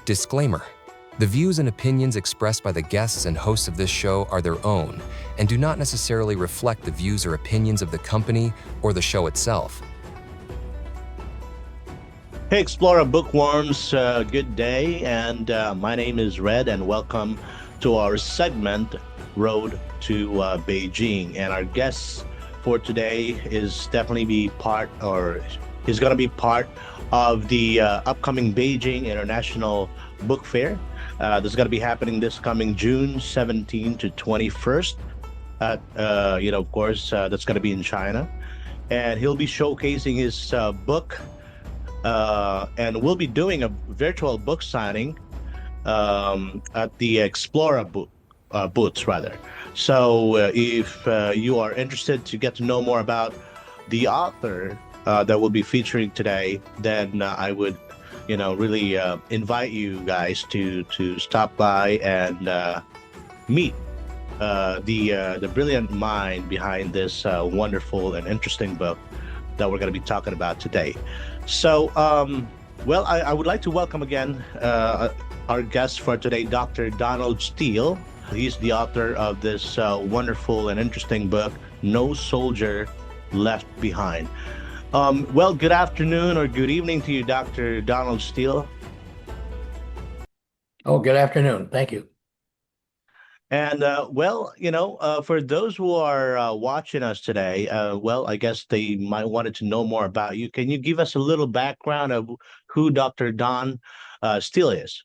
Disclaimer: the views and opinions expressed by the guests and hosts of this show are their own and do not necessarily reflect the views or opinions of the company or the show itself. Hey, Explora Bookworms, good day, and my name is Red, and welcome to our segment, Road to Beijing. And our guest for today is definitely is going to be part of the upcoming Beijing International Book Fair. This is going to be happening this coming June 17 to 21st. Of course, that's going to be in China. And he'll be showcasing his book, and we'll be doing a virtual book signing at the Explora booths, rather. So if you are interested to get to know more about the author that we'll be featuring today, then I would, really invite you guys to stop by and meet the brilliant mind behind this wonderful and interesting book that we're going to be talking about today. So, I would like to welcome again our guest for today, Dr. Donald Steele. He's the author of this wonderful and interesting book, No Soldier Left Behind. Good afternoon or good evening to you, Dr. Donald Steele. Oh, good afternoon. Thank you. And, for those who are watching us today, I guess they might wanted to know more about you. Can you give us a little background of who Dr. Don Steele is?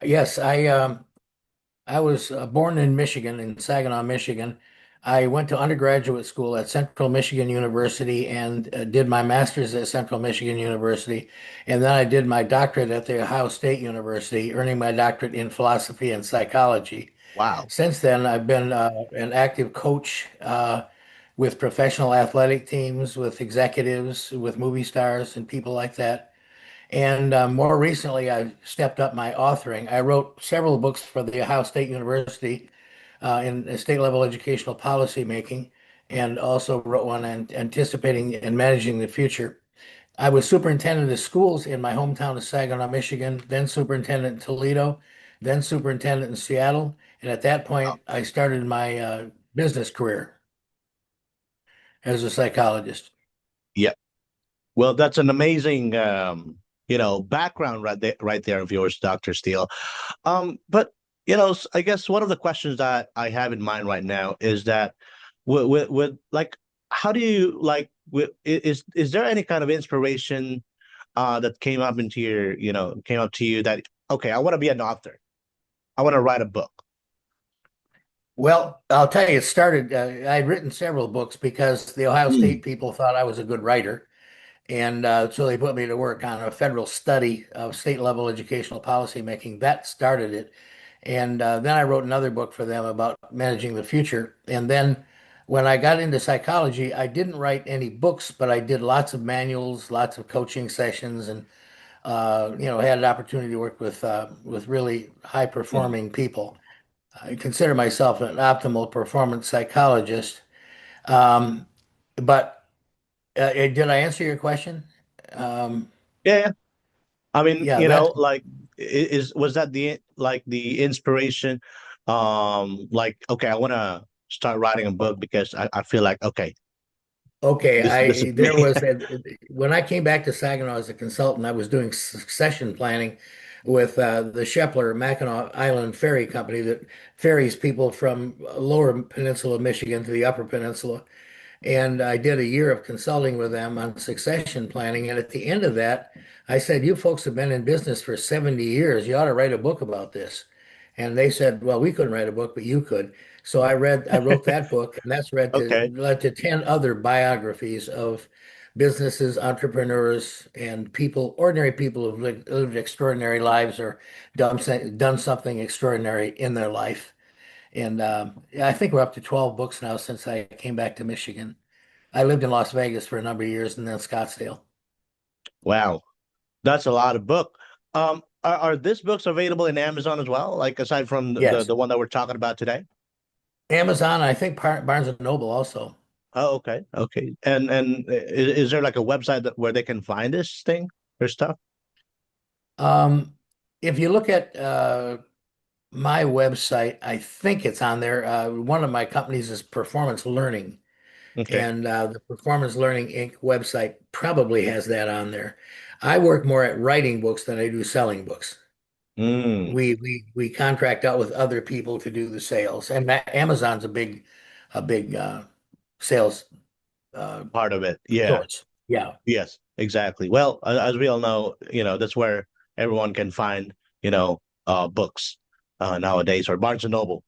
Yes, I was born in Michigan, in Saginaw, Michigan. I went to undergraduate school at Central Michigan University and did my master's at Central Michigan University. And then I did my doctorate at The Ohio State University, earning my doctorate in philosophy and psychology. Wow. Since then, I've been an active coach with professional athletic teams, with executives, with movie stars and people like that. And more recently, I stepped up my authoring. I wrote several books for The Ohio State University in state-level educational policy making, and also wrote one on anticipating and managing the future. I was superintendent of schools in my hometown of Saginaw, Michigan, then superintendent in Toledo, then superintendent in Seattle. And at that point, I started my business career as a psychologist. Yeah. Well, that's an amazing, background right there of yours, Dr. Steele. But I guess one of the questions that I have in mind right now is that with how do you is there any kind of inspiration that came up to you that, okay, I want to be an author, I want to write a book? Well, I'll tell you, it started, I'd written several books because the Ohio State people thought I was a good writer. And so they put me to work on a federal study of state-level educational policy making. That started it. And then I wrote another book for them about managing the future. And then when I got into psychology, I didn't write any books, but I did lots of manuals, lots of coaching sessions, and had an opportunity to work with really high-performing people. I consider myself an optimal performance psychologist. But did I answer your question? Yeah. I mean, Yeah, was that the inspiration? Okay, I want to start writing a book because I feel like, okay. Okay, when I came back to Saginaw as a consultant, I was doing succession planning with the Shepler Mackinac Island Ferry Company that ferries people from lower peninsula of Michigan to the upper peninsula. And I did a year of consulting with them on succession planning. And at the end of that, I said, you folks have been in business for 70 years. You ought to write a book about this. And they said, well, we couldn't write a book, but you could. So I wrote that book, and that's led to 10 other biographies of businesses, entrepreneurs, and ordinary people who've lived extraordinary lives or done something extraordinary in their life. And I think we're up to 12 books now since I came back to Michigan. I lived in Las Vegas for a number of years and then Scottsdale. Wow, that's a lot of book. Are these books available in Amazon as well? Like aside from the one that we're talking about today? Amazon, I think Barnes and Noble also. Oh, okay. And is there like a website where they can find this thing or stuff? Um, if you look at my website, I think it's on there. One of my companies is Performance Learning, Okay. and the Performance Learning Inc. website probably has that on there. I work more at writing books than I do selling books. Mm, We contract out with other people to do the sales, and Amazon's a big sales part of it. Yeah. source. Yeah. Yes, exactly. Well, as we all know, that's where everyone can find, books nowadays, or Barnes and Noble,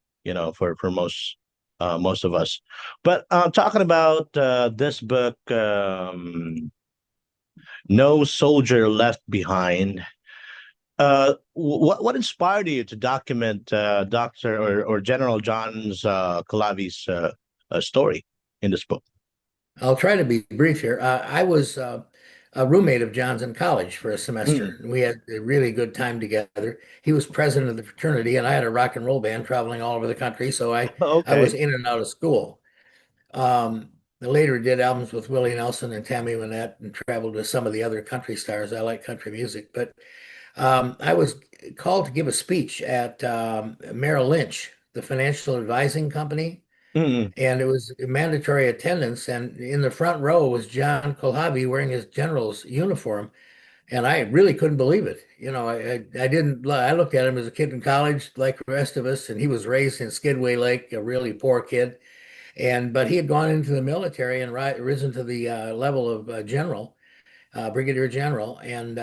for most of us. But talking about this book, No Soldier Left Behind. What inspired you to document Doctor or General John's Kulhavi's story in this book? I'll try to be brief here. I was a roommate of John's in college for a semester. Mm. And we had a really good time together. He was president of the fraternity, and I had a rock and roll band traveling all over the country. So I was Okay. in and out of school. I later did albums with Willie Nelson and Tammy Wynette and traveled with some of the other country stars. I like country music, but I was called to give a speech at Merrill Lynch, the financial advising company, Mm. and it was mandatory attendance. And in the front row was John Kulhavi wearing his general's uniform, and I really couldn't believe it. I didn't. I looked at him as a kid in college, like the rest of us, and he was raised in Skidway Lake, a really poor kid. But he had gone into the military and risen to the level of general, brigadier general, and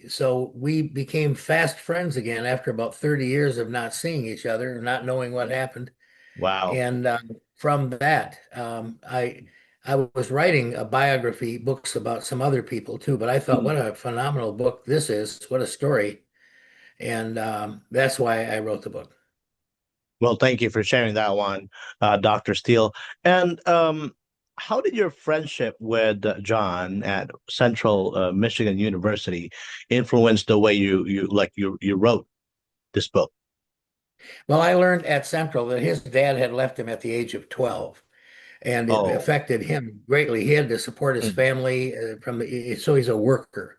so we became fast friends again after about 30 years of not seeing each other and not knowing what happened. Wow. And from that, I was writing a biography books about some other people too, but I thought, what a phenomenal book this is! What a story! And that's why I wrote the book. Well, thank you for sharing that one, Dr. Steele. And how did your friendship with John at Central Michigan University influence the way you wrote this book? Well, I learned at Central that his dad had left him at the age of 12, and it Oh. affected him greatly. He had to support his Mm. family so he's a worker,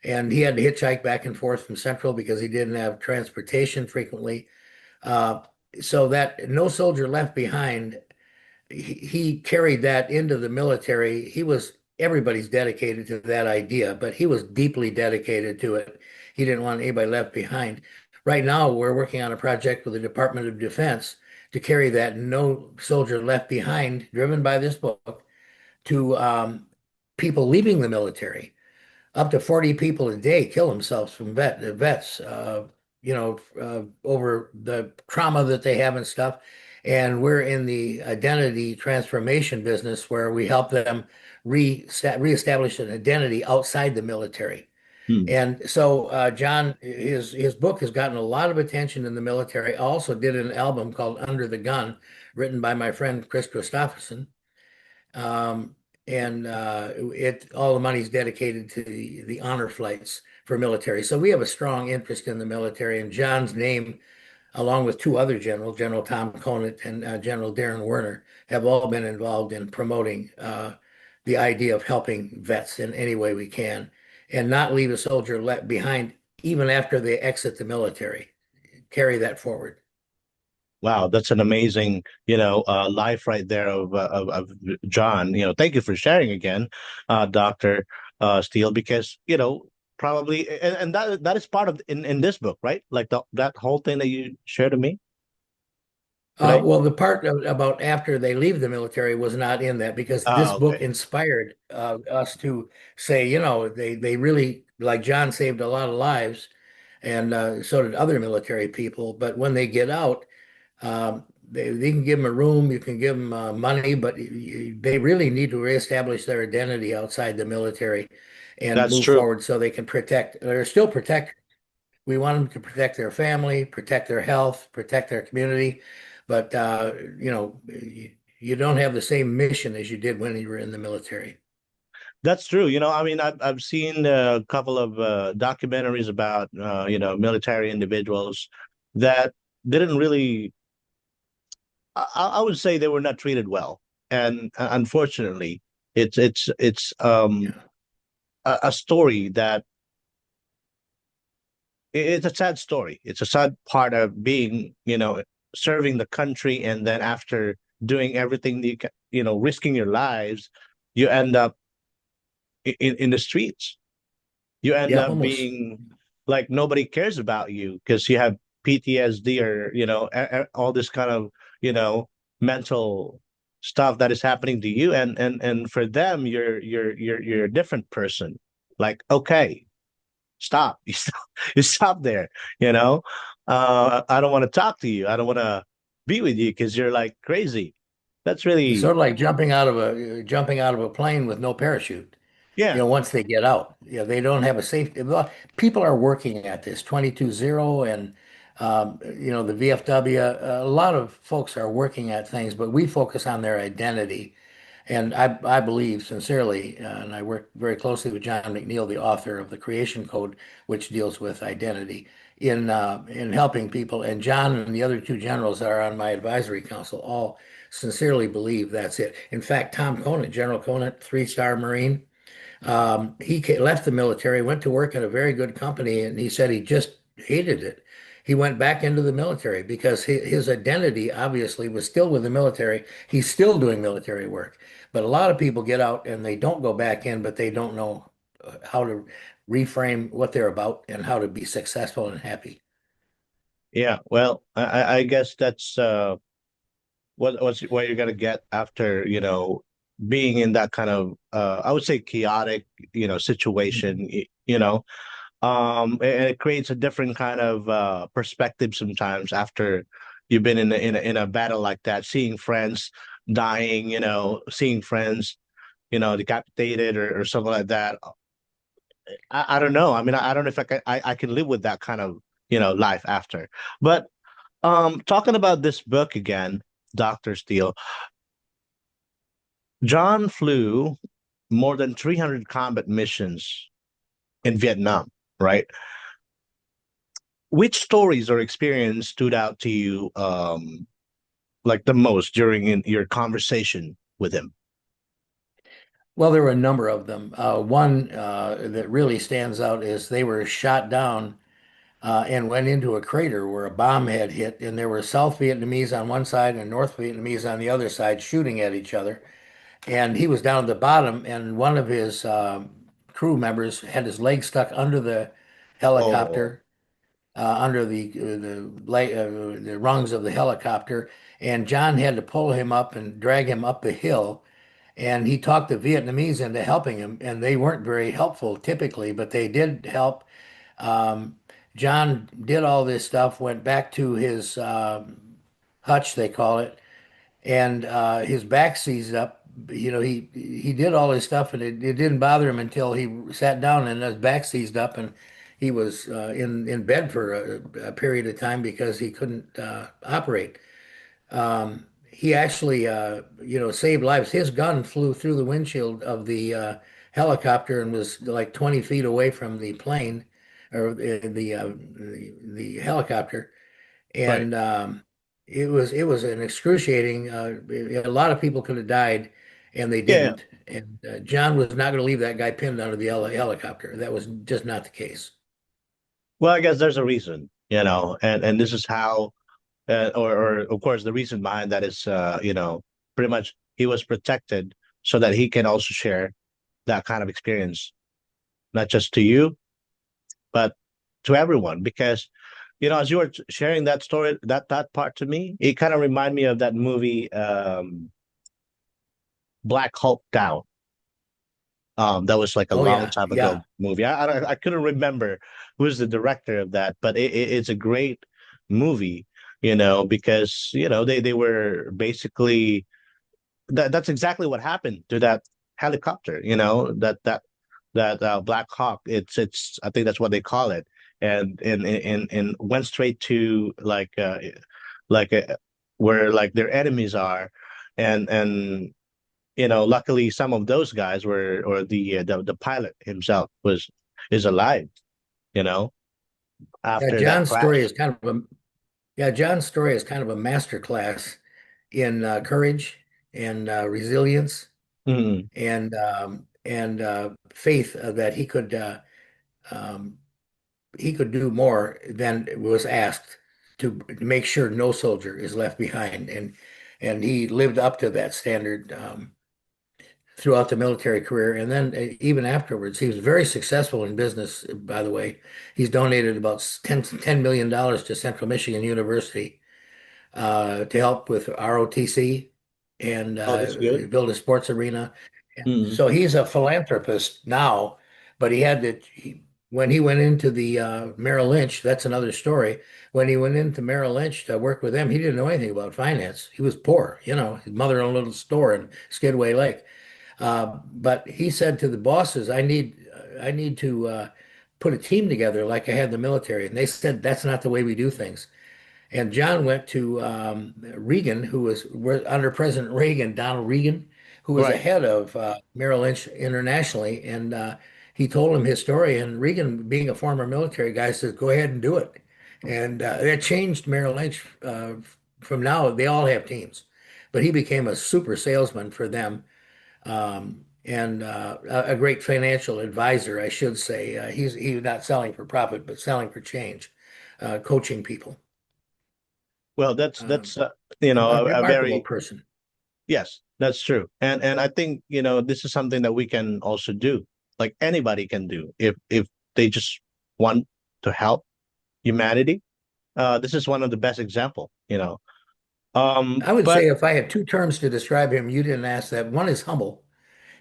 and he had to hitchhike back and forth from Central because he didn't have transportation frequently. Uh, so that no soldier left behind, he carried that into the military. Everybody's dedicated to that idea, but he was deeply dedicated to it. He didn't want anybody left behind. Right now, we're working on a project with the Department of Defense to carry that no soldier left behind, driven by this book, to people leaving the military. Up to 40 people a day kill themselves from vets, over the trauma that they have and stuff. And we're in the identity transformation business where we help them reestablish an identity outside the military. Mm. And so John, his book has gotten a lot of attention in the military. I also did an album called Under the Gun, written by my friend Chris Christopherson. Um, and it all the money is dedicated to the honor flights for military. So we have a strong interest in the military, and John's name, along with two other generals, General Tom Conant and General Darren Werner, have all been involved in promoting the idea of helping vets in any way we can, and not leave a soldier left behind even after they exit the military. Carry that forward. Wow, that's an amazing, life right there of John. Thank you for sharing again, Dr. Steele, because, probably, and that is part of in this book, right? Like that whole thing that you shared to me today. Well, the part about after they leave the military was not in that because this Ah, book okay. inspired us to say, they really, like John saved a lot of lives, and so did other military people. But when they get out, they can give them a room, you can give them money, but they really need to reestablish their identity outside the military and That's move true. forward so they can protect, they're still protect. We want them to protect their family, protect their health, protect their community, but you don't have the same mission as you did when you were in the military. That's true. I mean, I've seen a couple of documentaries about military individuals that didn't really. I would say they were not treated well, and unfortunately, it's Yeah. a story that it's a sad story. It's a sad part of being, serving the country, and then after doing everything risking your lives, you end up in the streets. You end Yeah, up homeless. being like nobody cares about you because you have PTSD, or all this kind of you know mental stuff that is happening to you, and for them you're a different person. Like, okay, stop. You stop there. you know I don't want to talk to you. I don't want to be with you because you're like crazy. That's It's really. sort of like jumping out of a plane with no parachute. Yeah. Once they get out, they don't have a safety. Well, people are working at this 22-0 and the VFW. A lot of folks are working at things, but we focus on their identity. And I believe sincerely, and I work very closely with John McNeil, the author of the Creation Code, which deals with identity in helping people. And John and the other two generals that are on my advisory council all sincerely believe that's it. In fact, Tom Conant, General Conant, three-star Marine, left the military, went to work at a very good company, and he said he just hated it. He went back into the military because his identity obviously was still with the military. He's still doing military work. But a lot of people get out and they don't go back in, but they don't know how to reframe what they're about and how to be successful and happy. Yeah, well, I guess that's what you're gonna get after being in that kind of I would say chaotic situation. And it creates a different kind of perspective sometimes after you've been in a battle like that, seeing friends dying, seeing friends decapitated, or something like that. I don't know. I mean, I don't know if I can live with that kind of life after. But talking about this book again, Dr. Steele, John flew more than 300 combat missions in Vietnam, right? Which stories or experience stood out to you, like the most during your conversation with him? Well, there were a number of them. One that really stands out is they were shot down and went into a crater where a bomb had hit, and there were South Vietnamese on one side and North Vietnamese on the other side shooting at each other. And he was down at the bottom, and one of his crew members had his leg stuck under the Oh, helicopter, under the rungs of the helicopter, and John had to pull him up and drag him up the hill. And he talked the Vietnamese into helping him, and they weren't very helpful typically, but they did help. Um, John did all this stuff, went back to his hutch, they call it, and his back seized up. He did all his stuff, and it didn't bother him until he sat down and his back seized up, and he was in bed for a period of time because he couldn't operate. He actually, saved lives. His gun flew through the windshield of the helicopter and was like 20 feet away from the plane or the helicopter. right. And it was an excruciating. A lot of people could have died, and they Yeah. didn't. And John was not going to leave that guy pinned under the helicopter. That was just not the case. Well, I guess there's a reason, and this is how, or of course, the reason behind that is, pretty much he was protected so that he can also share that kind of experience, not just to you, but to everyone. Because, as you were sharing that story, that part to me, it kind of reminded me of that movie, Black Hulk Down. That was like a Oh long yeah, time ago yeah. movie. I couldn't remember who's the director of that, but it's a great movie, because they were basically that's exactly what happened to that helicopter, that Black Hawk. It's I think that's what they call it, and went straight to like where like their enemies are, and luckily some of those guys were, or the pilot himself is alive, you know, Yeah, after that John's story crash. is kind of a Yeah, John's story is kind of a master class in courage and resilience Mm, and faith that he could um, he could do more than was asked to make sure no soldier is left behind, and he lived up to that standard throughout the military career. And then even afterwards, he was very successful in business, by the way. He's donated about $10 million to Central Michigan University to help with ROTC and Oh, that's good. build a sports arena. Mm. So he's a philanthropist now, but when he went into the Merrill Lynch, that's another story. When he went into Merrill Lynch to work with them, he didn't know anything about finance. He was poor, his mother owned a little store in Skidway Lake. But he said to the bosses, I need to put a team together like I had in the military. And they said, that's not the way we do things. And John went to Reagan, who was under President Reagan, Donald Reagan, who was the Right. head of Merrill Lynch internationally. And he told him his story. And Reagan, being a former military guy, said, go ahead and do it. And that changed Merrill Lynch. From now, they all have teams. But he became a super salesman for them, and a great financial advisor, I should say. He's not selling for profit, but selling for change, coaching people. Well, Um, a a remarkable very person. yes, that's true. And I think, this is something that we can also do. Like anybody can do if they just want to help humanity. This is one of the best example. I would But say if I had two terms to describe him, you didn't ask that. One is humble.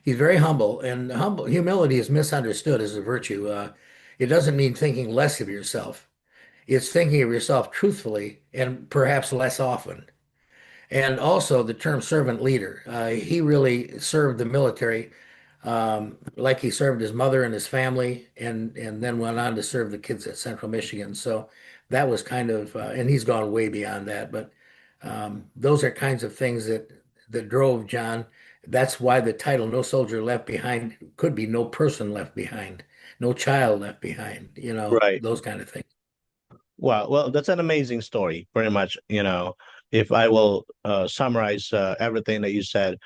He's very humble, and humility is misunderstood as a virtue. It doesn't mean thinking less of yourself. It's thinking of yourself truthfully and perhaps less often. And also the term servant leader. He really served the military like he served his mother and his family, and then went on to serve the kids at Central Michigan. So that was kind of, and he's gone way beyond that. But those are kinds of things that drove John. That's why the title "No Soldier Left Behind" could be "No Person Left Behind," "No Child Left Behind." right. Those kind of things. Well, that's an amazing story, pretty much. If I will summarize everything that you said,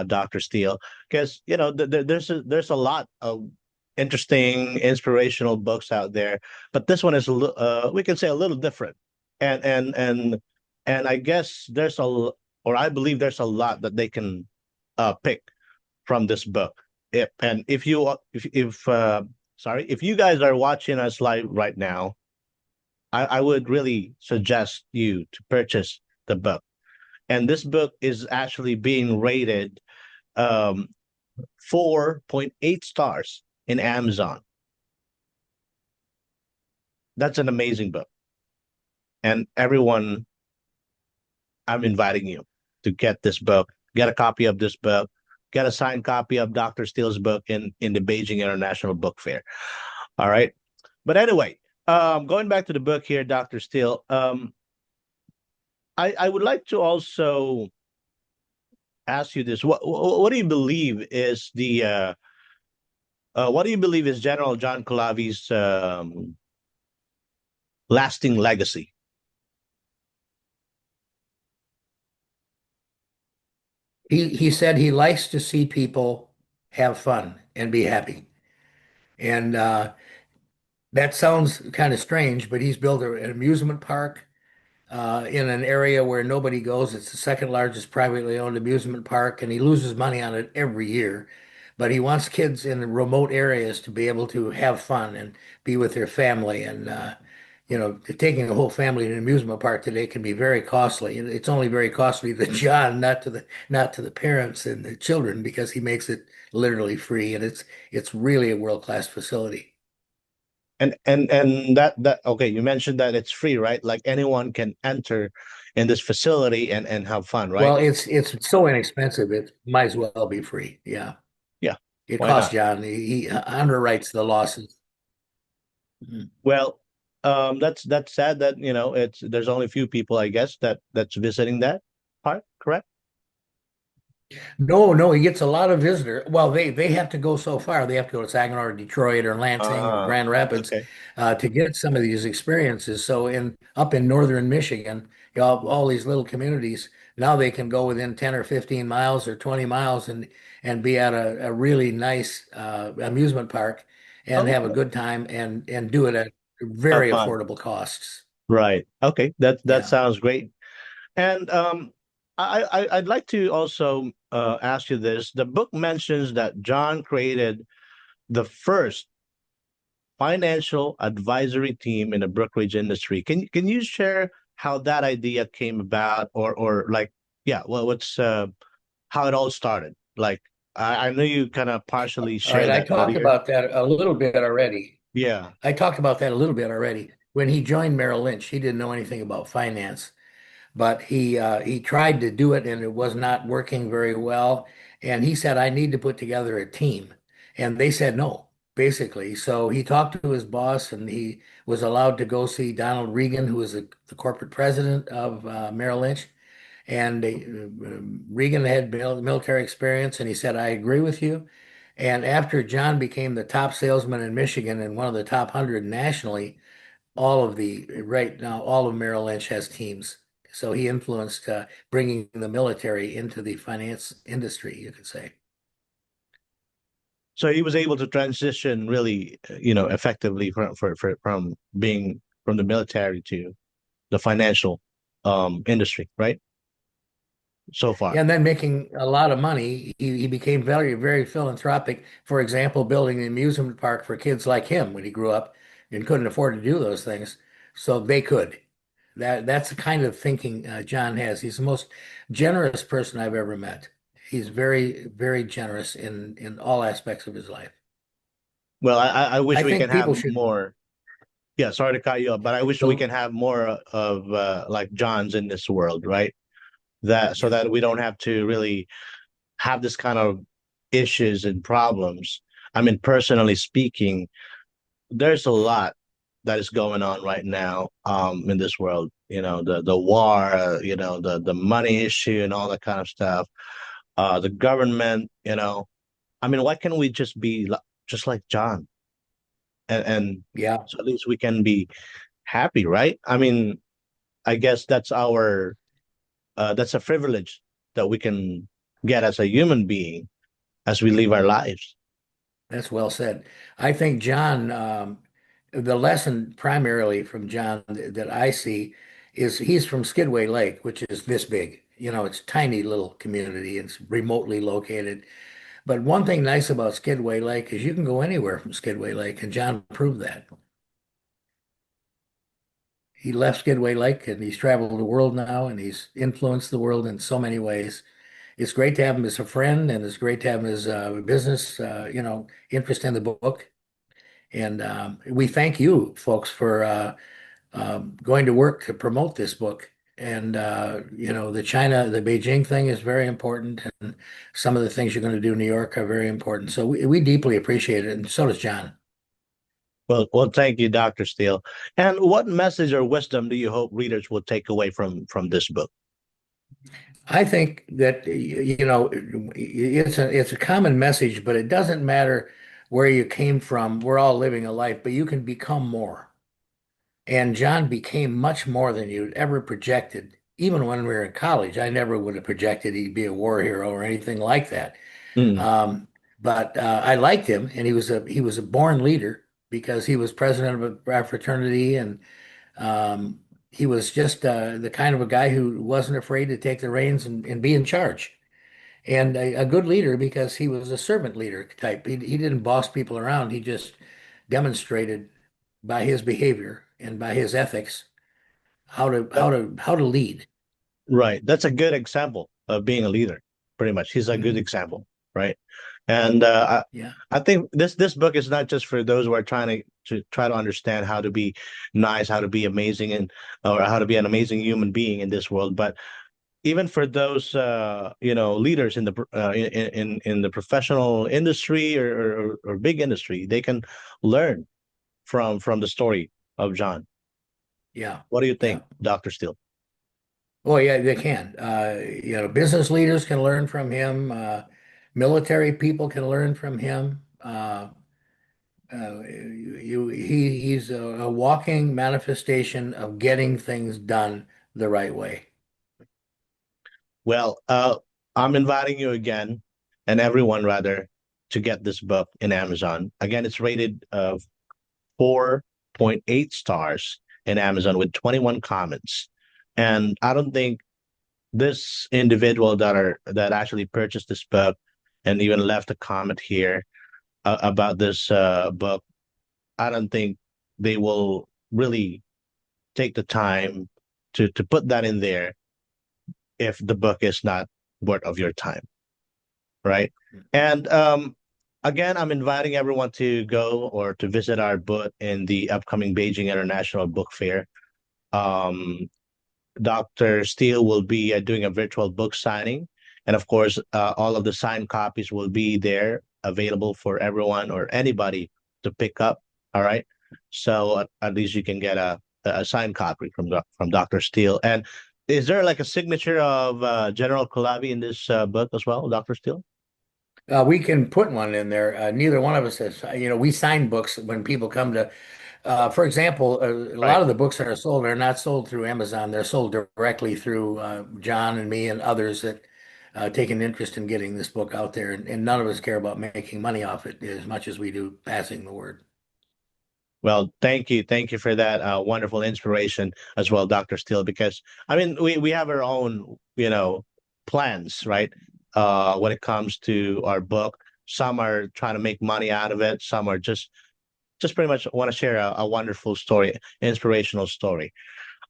Dr. Steele, because there's a lot of interesting, inspirational books out there, but this one is we can say a little different, and and and and I guess or I believe there's a lot that they can pick from this book. If you guys are watching us live right now, I would really suggest you to purchase the book. And this book is actually being rated um, 4.8 stars in Amazon. That's an amazing book. And everyone, I'm inviting you to get this book, get a copy of this book, get a signed copy of Dr. Steele's book in the Beijing International Book Fair. All right. But anyway, going back to the book here, Dr. Steele, I would like to also ask you this. What do you believe is what do you believe is General John Kulhavi's lasting legacy? He said he likes to see people have fun and be happy. And that sounds kind of strange, but he's built an amusement park in an area where nobody goes. It's the second largest privately owned amusement park, and he loses money on it every year. But he wants kids in remote areas to be able to have fun and be with their family. And taking a whole family to an amusement park today can be very costly. And it's only very costly to John, not to the parents and the children, because he makes it literally free, and it's really a world-class facility. And that okay, you mentioned that it's free, right? Like anyone can enter in this facility and have fun, right? Well, it's so inexpensive, it might as well be free. Yeah. Yeah, It why costs not? John. He underwrites the losses. Mhm. Well, that's sad that it's there's only a few people, I guess, that's visiting that part, correct? No, no, he gets a lot of visitors. Well, they have to go so far. They have to go to Saginaw or Detroit or Lansing or Grand Rapids Okay. to get some of these experiences. So up in northern Michigan, all these little communities, now they can go within 10 or 15 miles or 20 miles and be at a really nice amusement park and Oh, have a good time and do it at have very fun. affordable costs. Right. Okay. That Yeah. sounds great. And I'd like to also ask you this. The book mentions that John created the first financial advisory team in the brokerage industry. Can you share how that idea came about, or like, yeah, well, what's how it all started? Like, I know you kind of partially All right. shared I that talked earlier. about that a little bit already. Yeah. I talked about that a little bit already. When he joined Merrill Lynch, he didn't know anything about finance, but he tried to do it and it was not working very well. And he said, I need to put together a team. And they said no, basically. So he talked to his boss and he was allowed to go see Donald Regan, who was the corporate president of Merrill Lynch. And Regan had military experience, and he said, I agree with you. And after John became the top salesman in Michigan and one of the top 100 nationally, right now, all of Merrill Lynch has teams. So he influenced bringing the military into the finance industry, you could say. So he was able to transition really, effectively from being from the military to the financial industry, right? So far. And then making a lot of money, he became very, very philanthropic. For example, building an amusement park for kids like him when he grew up and couldn't afford to do those things. So they could. That's the kind of thinking John has. He's the most generous person I've ever met. He's very, very generous in all aspects of his life. Well, I wish I we can think have people should. more. Yeah, sorry to cut you off, but I wish we So, can have more of like Johns in this world, right? That so yeah, that we don't have to really have this kind of issues and problems. I mean, personally speaking, there's a lot that is going on right now in this world. The war, the money issue and all that kind of stuff. The government, I mean, why can't we just be just like John? And yeah, so at least we can be happy, right? I mean, I guess that's a privilege that we can get as a human being as we live our lives. that's well said. I think John, the lesson primarily from John that I see is he's from Skidway Lake, which is this big. It's a tiny little community. It's remotely located. But one thing nice about Skidway Lake is you can go anywhere from Skidway Lake, and John proved that. He left Skidway Lake and he's traveled the world now and he's influenced the world in so many ways. It's great to have him as a friend and it's great to have him as business, interest in the book. And we thank you folks for going to work to promote this book. And, the Beijing thing is very important. And some of the things you're going to do in New York are very important. So we deeply appreciate it. And so does John. Well, thank you, Dr. Steele. And what message or wisdom do you hope readers will take away from this book? I think that it's a common message, but it doesn't matter where you came from. We're all living a life, but you can become more. And John became much more than you'd ever projected. Even when we were in college, I never would have projected he'd be a war hero or anything like that. Mm, Um, but I liked him, and he was a born leader because he was president of our fraternity, and um, he was just the kind of a guy who wasn't afraid to take the reins and be in charge. And a good leader because he was a servant leader type. He didn't boss people around. He just demonstrated by his behavior and by his ethics that, how to lead. right. That's a good example of being a leader, pretty much. He's a good Mhm. example, right? And Yeah, I think this book is not just for those who are trying to try to understand how to be nice, how to be amazing, and or how to be an amazing human being in this world, but even for those leaders in the professional industry or big industry, they can learn from the story of John. yeah, What do you yeah. think, Dr. Steele? Oh, yeah, they can. Business leaders can learn from him. Military people can learn from him. He's a walking manifestation of getting things done the right way. Well, I'm inviting you again, and everyone rather, to get this book in Amazon. Again, it's rated 4 4.8 stars in Amazon with 21 comments. And I don't think this individual that actually purchased this book and even left a comment here about this book, I don't think they will really take the time to put that in there if the book is not worth of your time, right? And again, I'm inviting everyone to go or to visit our booth in the upcoming Beijing International Book Fair. Dr. Steele will be doing a virtual book signing. And of course, all of the signed copies will be there available for everyone or anybody to pick up. All right. So at least you can get a signed copy from Dr. Steele. And is there like a signature of General Kulhavi in this book as well, Dr. Steele? We can put one in there. Neither one of us has, we sign books when people come to, for example, a lot of the books that are sold are not sold through Amazon. They're sold directly through John and me and others that take an interest in getting this book out there. And none of us care about making money off it as much as we do passing the word. Well, thank you. Thank you for that wonderful inspiration as well, Dr. Steele, because I mean, we have our own, plans, right? When it comes to our book. Some are trying to make money out of it. Some are just pretty much want to share a wonderful story, inspirational story.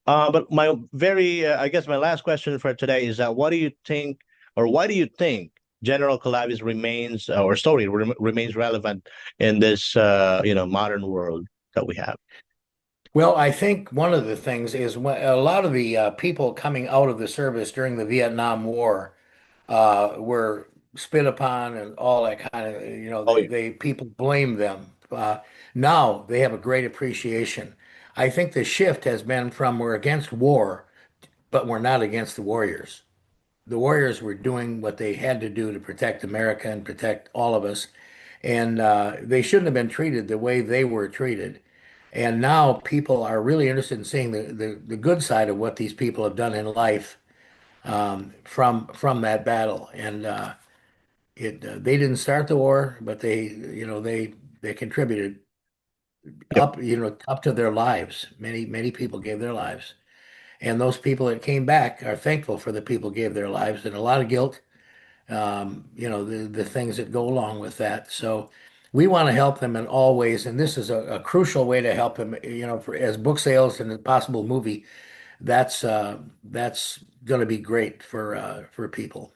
But my I guess my last question for today is that what do you think, or why do you think General Kulhavi's story remains relevant in this, modern world that we have? Well, I think one of the things is a lot of the people coming out of the service during the Vietnam War were spit upon and all that kind of, people blame them. Now they have a great appreciation. I think the shift has been from we're against war, but we're not against the warriors. The warriors were doing what they had to do to protect America and protect all of us. And they shouldn't have been treated the way they were treated. And now people are really interested in seeing the good side of what these people have done in life from that battle. And they didn't start the war, but they contributed up to their lives. Many people gave their lives, and those people that came back are thankful for the people gave their lives, and a lot of guilt. The things that go along with that. So we want to help them in all ways, and this is a crucial way to help them. As book sales and a possible movie, that's going to be great for people.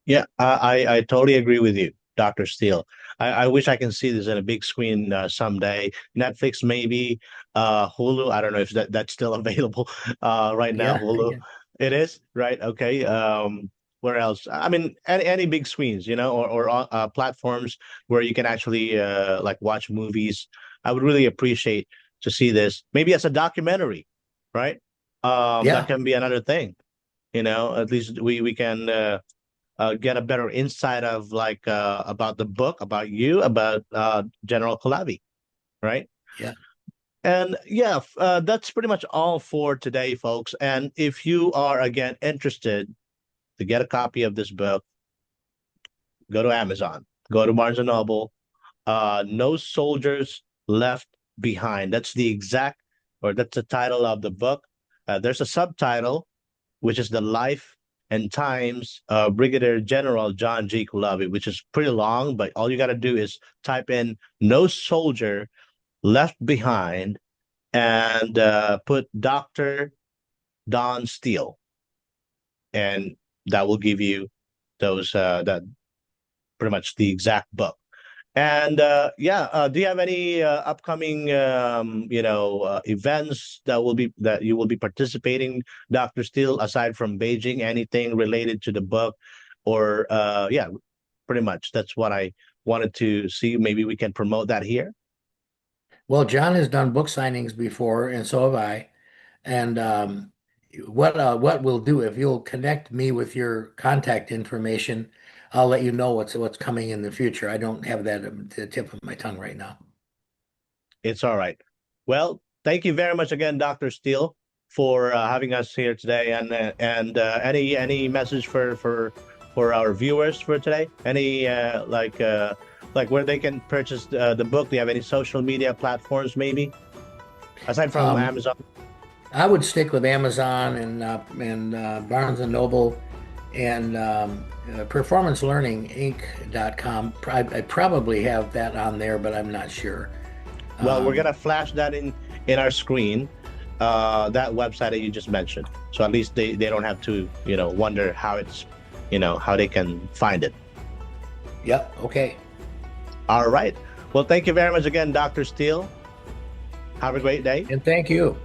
Yeah, I totally agree with you, Dr. Steele. I wish I can see this in a big screen someday. Netflix, maybe, Hulu. I don't know if that's still available right now. Yeah, Hulu, yeah. it is, right? Okay. Where else? I mean, any big screens, or platforms where you can actually like watch movies. I would really appreciate to see this, maybe as a documentary, right? That Yeah. can be another thing. At least we can get a better insight of about the book, about you, about General Kulhavi, right? Yeah. And yeah, that's pretty much all for today, folks. And if you are again interested to get a copy of this book, go to Amazon, go to Barnes and Noble. No Soldiers Left Behind. That's the title of the book. There's a subtitle, which is The Life and Times of Brigadier General John G. Kulhavi, which is pretty long, but all you got to do is type in No Soldier Left Behind and put Dr. Don Steele, and that will give you that pretty much the exact book. And do you have any upcoming events that you will be participating, Dr. Steele, aside from Beijing? Anything related to the book, or pretty much that's what I wanted to see. Maybe we can promote that here. Well, John has done book signings before, and so have I. And what we'll do, if you'll connect me with your contact information, I'll let you know what's coming in the future. I don't have that at the tip of my tongue right now. It's all right. Well, thank you very much again, Dr. Steele, for having us here today. And any message for our viewers for today? Any like where they can purchase the book? Do you have any social media platforms, maybe? aside from Um, Amazon? I would stick with Amazon and Barnes and Noble and performancelearninginc.com. I probably have that on there, but I'm not sure. Well, we're gonna flash that in our screen, that website that you just mentioned. So at least they don't have to, wonder how it's, how they can find it. Yep. Okay. All right. Well, thank you very much again, Dr. Steele. Have a great day. And thank you.